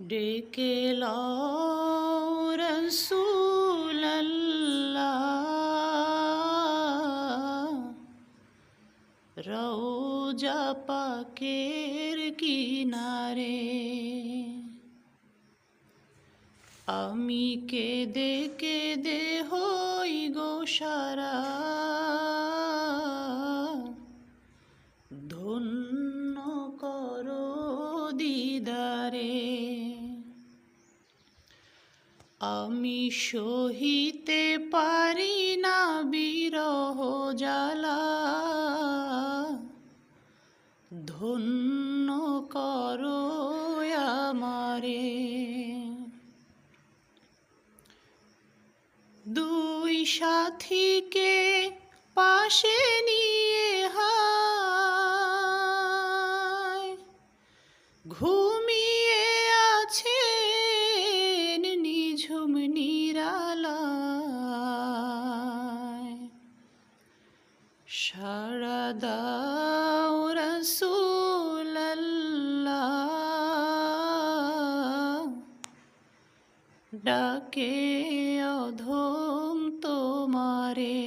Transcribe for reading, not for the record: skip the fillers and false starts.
ডেকে লও রাসূলাল্লাহ, রওজা পাকের কিনারে। আমি কেঁদে কেঁদে হই গো সারা, ধন্য করো দিদারে। আমি সহিতে পারি না বিরহ জ্বালা, ধন্য করো আমারে। দুই সাথীকে পাশে নিয়ে হায় ঘুমিয়ে আছেন নিঝুম নিরালায়। সাড়া দাও রাসূলাল্লাহ, ডাকে অধম তোমারে।